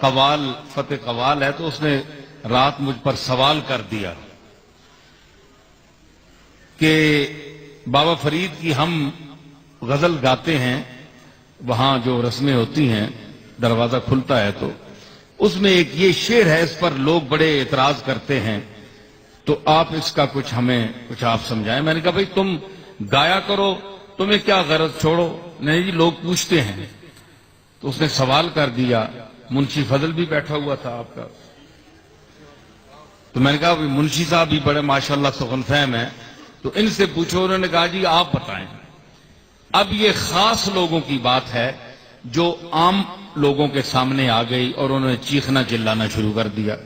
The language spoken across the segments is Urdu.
قوال فتح قوال ہے تو اس نے رات مجھ پر سوال کر دیا کہ بابا فرید کی ہم غزل گاتے ہیں، وہاں جو رسمیں ہوتی ہیں دروازہ کھلتا ہے تو اس میں ایک یہ شعر ہے، اس پر لوگ بڑے اعتراض کرتے ہیں، تو آپ اس کا کچھ آپ سمجھائیں۔ میں نے کہا بھائی تم گایا کرو، تمہیں کیا غرض، چھوڑو۔ نہیں جی لوگ پوچھتے ہیں۔ تو اس نے سوال کر دیا، منشی فضل بھی بیٹھا ہوا تھا آپ کا، تو میں نے کہا منشی صاحب بھی بڑے ماشاءاللہ سخن فہم ہیں، تو ان سے پوچھو۔ انہوں نے کہا جی آپ بتائیں۔ اب یہ خاص لوگوں کی بات ہے جو عام لوگوں کے سامنے آ گئی اور انہوں نے چیخنا چلانا شروع کر دیا،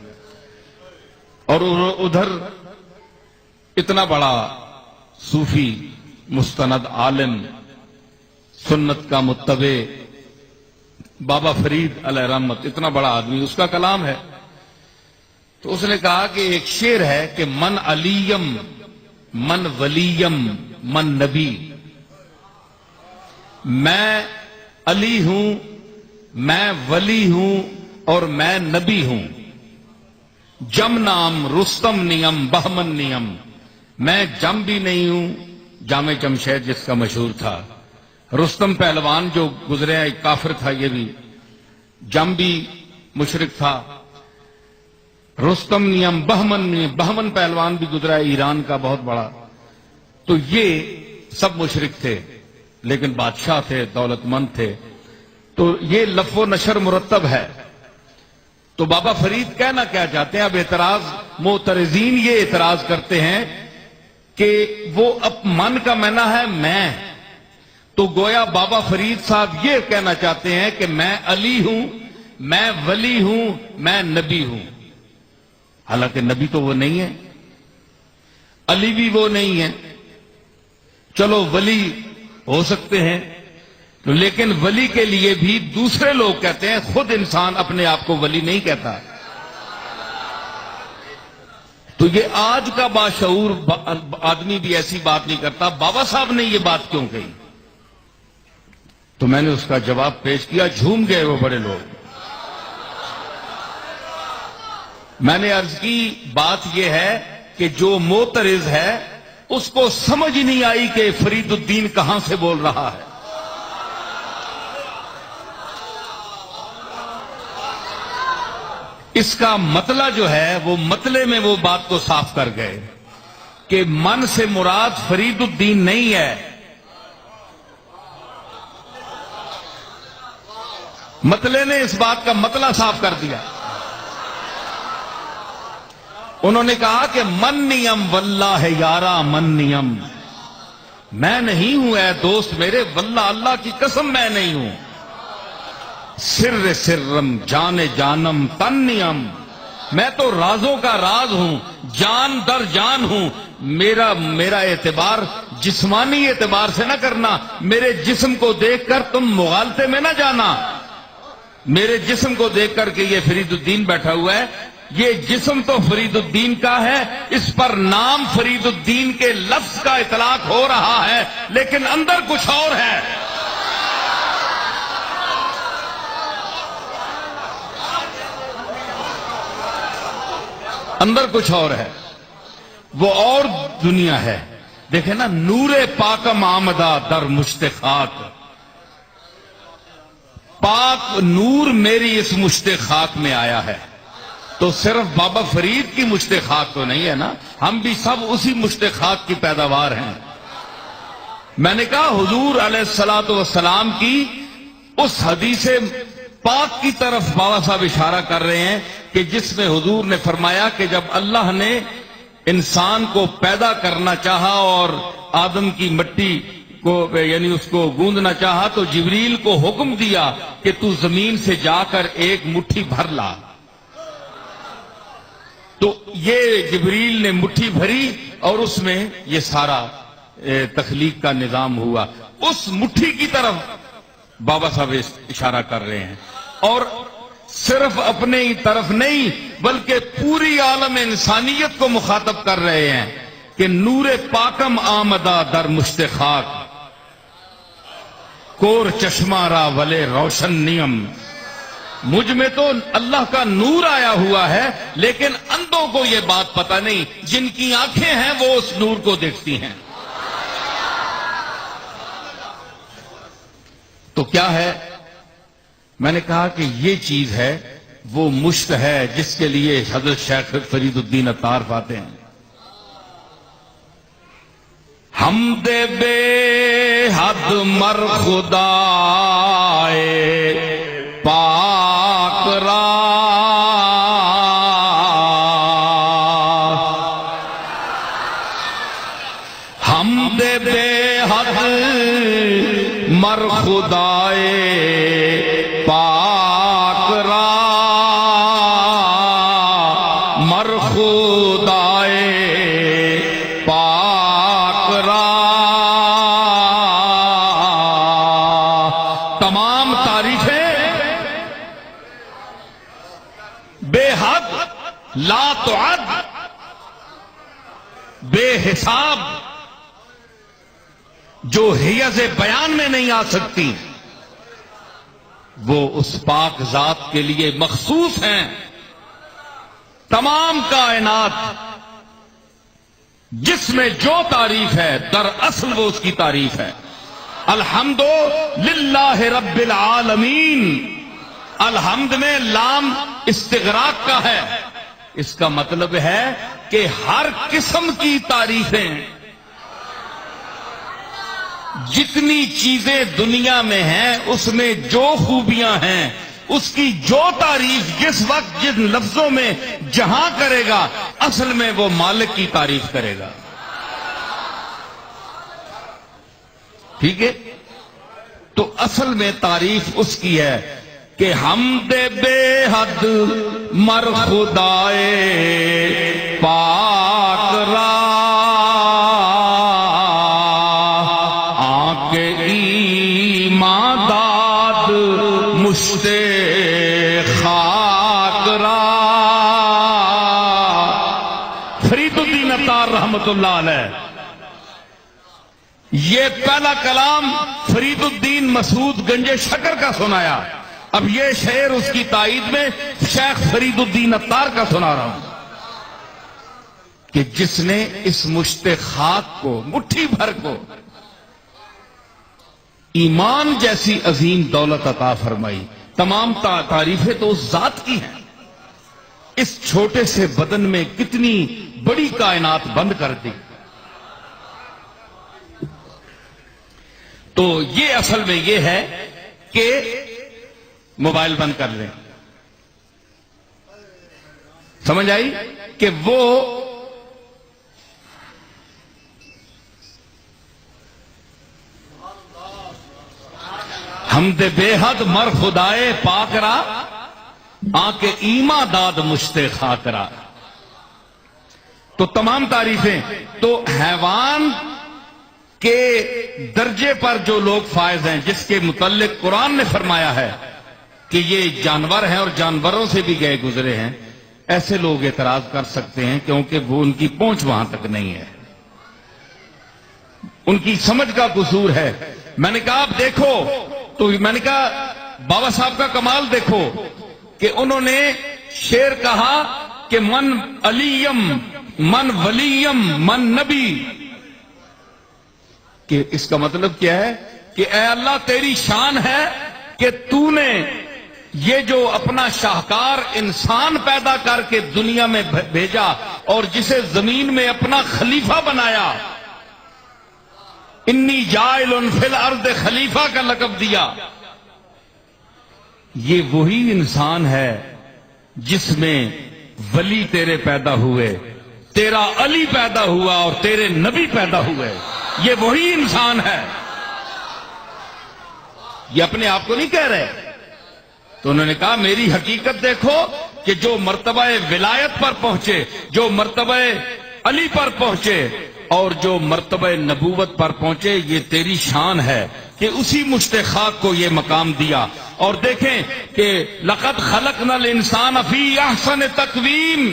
اور ادھر اتنا بڑا صوفی مستند عالم سنت کا متبع بابا فرید علیہ رحمت، اتنا بڑا آدمی، اس کا کلام ہے۔ تو اس نے کہا کہ ایک شعر ہے کہ من علیم من ولیم من نبی، میں علی ہوں، میں ولی ہوں اور میں نبی ہوں، جم نام رستم نیم بہمن نیم، میں جم بھی نہیں ہوں، جامع جمشید جس کا مشہور تھا، رستم پہلوان جو گزرے ایک کافر تھا، یہ بھی جم بھی مشرک تھا، رستم نیم بہمن پہلوان بھی گزرا ہے ایران کا بہت بڑا، تو یہ سب مشرک تھے لیکن بادشاہ تھے، دولت مند تھے، تو یہ لف و نشر مرتب ہے۔ تو بابا فرید کہنا کیا چاہتے ہیں؟ اب اعتراض معترضین یہ اعتراض کرتے ہیں کہ وہ اب من کا معنی ہے میں، تو گویا بابا فرید صاحب یہ کہنا چاہتے ہیں کہ میں علی ہوں، میں ولی ہوں، میں نبی ہوں، حالانکہ نبی تو وہ نہیں ہے، علی بھی وہ نہیں ہے، چلو ولی ہو سکتے ہیں، لیکن ولی کے لیے بھی دوسرے لوگ کہتے ہیں، خود انسان اپنے آپ کو ولی نہیں کہتا۔ تو یہ آج کا باشعور آدمی بھی ایسی بات نہیں کرتا، بابا صاحب نے یہ بات کیوں کہی؟ تو میں نے اس کا جواب پیش کیا، جھوم گئے وہ بڑے لوگ۔ میں نے عرض کی بات یہ ہے کہ جو معترض ہے اس کو سمجھ نہیں آئی کہ فرید الدین کہاں سے بول رہا ہے۔ اس کا مطلع جو ہے وہ مطلع میں وہ بات کو صاف کر گئے کہ من سے مراد فرید الدین نہیں ہے، مطلع نے اس بات کا مطلع صاف کر دیا۔ انہوں نے کہا کہ من نیم واللہ یارا من نیم، میں نہیں ہوں اے دوست میرے، واللہ اللہ کی قسم میں نہیں ہوں، سر سرم جان جانم تن نیم، میں تو رازوں کا راز ہوں، جان در جان ہوں، میرا اعتبار جسمانی اعتبار سے نہ کرنا، میرے جسم کو دیکھ کر تم مغالطے میں نہ جانا، میرے جسم کو دیکھ کر کہ یہ فرید الدین بیٹھا ہوا ہے، یہ جسم تو فرید الدین کا ہے، اس پر نام فرید الدین کے لفظ کا اطلاق ہو رہا ہے، لیکن اندر کچھ اور ہے۔ اندر کچھ اور ہے، وہ اور دنیا ہے۔ دیکھیں نا، نور پاکم آمدہ در مشت خاک، پاک نور میری اس مشت خاک میں آیا ہے، تو صرف بابا فرید کی مشت خاک تو نہیں ہے نا، ہم بھی سب اسی مشت خاک کی پیداوار ہیں۔ میں نے کہا حضور علیہ الصلوۃ والسلام کی اس حدیث پاک کی طرف بابا صاحب اشارہ کر رہے ہیں کہ جس میں حضور نے فرمایا کہ جب اللہ نے انسان کو پیدا کرنا چاہا اور آدم کی مٹی کو یعنی اس کو گوندنا چاہا تو جبریل کو حکم دیا کہ تو زمین سے جا کر ایک مٹھی بھر لا، تو یہ جبریل نے مٹھی بھری اور اس میں یہ سارا تخلیق کا نظام ہوا۔ اس مٹھی کی طرف بابا صاحب اشارہ کر رہے ہیں، اور صرف اپنے ہی طرف نہیں بلکہ پوری عالم انسانیت کو مخاطب کر رہے ہیں کہ نور پاکم آمدہ در مشت خاک، کور چشمہ را ولے روشن نیم، مجھ میں تو اللہ کا نور آیا ہوا ہے، لیکن اندھوں کو یہ بات پتہ نہیں، جن کی آنکھیں ہیں وہ اس نور کو دیکھتی ہیں۔ تو کیا ہے؟ میں نے کہا کہ یہ چیز ہے، وہ مشت ہے جس کے لیے حضرت شیخ فرید الدین عطار پاتے ہیں۔ حمد بے حد مر خدائے پاک را، حمد بے حد مر خدائے پاک را، مر خدائے پاک را، تمام تعریفیں بے حد لا تعد، بے حساب، جو حیز بیان میں نہیں آ سکتی، وہ اس پاک ذات کے لیے مخصوص ہیں۔ تمام کائنات جس میں جو تعریف ہے، دراصل وہ اس کی تعریف ہے۔ الحمد للہ رب العالمین، الحمد میں لام استغراق کا ہے، اس کا مطلب ہے کہ ہر قسم کی تعریفیں، جتنی چیزیں دنیا میں ہیں اس میں جو خوبیاں ہیں، اس کی جو تعریف جس وقت جن لفظوں میں جہاں کرے گا، اصل میں وہ مالک کی تعریف کرے گا۔ ٹھیک ہے؟ تو اصل میں تعریف اس کی ہے کہ حمد بے حد مر خدائے پاک را، خاک را۔ فرید الدین عطار رحمت اللہ علیہ، یہ پہلا کلام فرید الدین مسعود گنج شکر کا سنایا، اب یہ شعر اس کی تائید میں شیخ فرید الدین عطار کا سنا رہا ہوں کہ جس نے اس مشت خاک کو، مٹھی بھر کو، ایمان جیسی عظیم دولت عطا فرمائی۔ تمام تعریفیں تو اس ذات کی ہیں، اس چھوٹے سے بدن میں کتنی بڑی کائنات بند کر دی۔ تو یہ اصل میں یہ ہے کہ موبائل بند کر لیں، سمجھ آئی کہ وہ حمد بے حد مر خدائے پاک را، آنکھ ایما داد مشت خاک را۔ تو تمام تعریفیں تو حیوان کے درجے پر جو لوگ فائز ہیں، جس کے متعلق قرآن نے فرمایا ہے کہ یہ جانور ہیں اور جانوروں سے بھی گئے گزرے ہیں، ایسے لوگ اعتراض کر سکتے ہیں کیونکہ وہ ان کی پہنچ وہاں تک نہیں ہے، ان کی سمجھ کا قصور ہے۔ میں نے کہا آپ دیکھو، تو میں نے کہا بابا صاحب کا کمال دیکھو کہ انہوں نے شعر کہا کہ من علیم من ولیم من نبی، کہ اس کا مطلب کیا ہے کہ اے اللہ تیری شان ہے کہ تو نے یہ جو اپنا شاہکار انسان پیدا کر کے دنیا میں بھیجا اور جسے زمین میں اپنا خلیفہ بنایا، انی جائل فی الارض خلیفہ کا لقب دیا، یہ وہی انسان ہے جس میں ولی تیرے پیدا ہوئے، تیرا علی پیدا ہوا اور تیرے نبی پیدا ہوئے، یہ وہی انسان ہے۔ یہ اپنے آپ کو نہیں کہہ رہے، تو انہوں نے کہا میری حقیقت دیکھو کہ جو مرتبہ ولایت پر پہنچے، جو مرتبہ علی پر پہنچے اور جو مرتبہ نبوت پر پہنچے، یہ تیری شان ہے کہ اسی مشت خاک کو یہ مقام دیا۔ اور دیکھیں کہ لقد خلقنا الانسان فی احسن تقویم،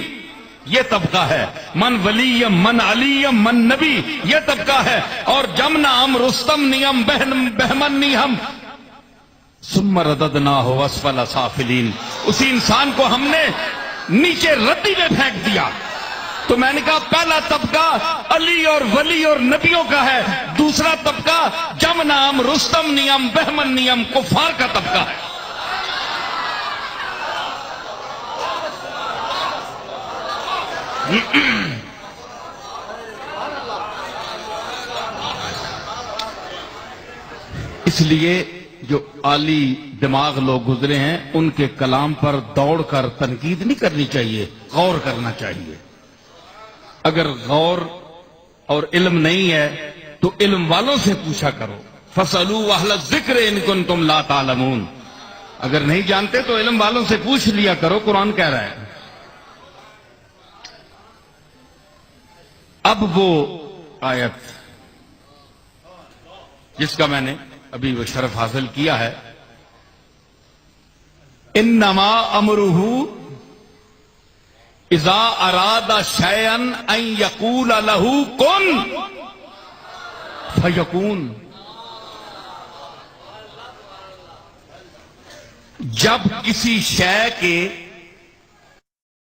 یہ طبقہ ہے، من ولیم من علیم من نبی، یہ طبقہ ہے، اور جمنا ہم رستم نیم بہمن نیم ثم رددناہ اسفل سافلین، اسی انسان کو ہم نے نیچے ردی میں پھینک دیا. تو میں نے کہا پہلا طبقہ علی اور ولی اور نبیوں کا ہے، دوسرا طبقہ جم نام رستم نیم بہمن نیم کفار کا طبقہ ہے. اس لیے جو عالی دماغ لوگ گزرے ہیں ان کے کلام پر دوڑ کر تنقید نہیں کرنی چاہیے، غور کرنا چاہیے. اگر غور اور علم نہیں ہے تو علم والوں سے پوچھا کرو. فَاسْأَلُوا أَهْلَ الذِّكْرِ إِن كُنتُمْ لَا تَعْلَمُونَ. اگر نہیں جانتے تو علم والوں سے پوچھ لیا کرو، قرآن کہہ رہا ہے. اب وہ آیت جس کا میں نے ابھی وہ شرف حاصل کیا ہے، انما امرہ اذا اراد شیئا ان یقول لہ کن فیکون. جب کسی شے کے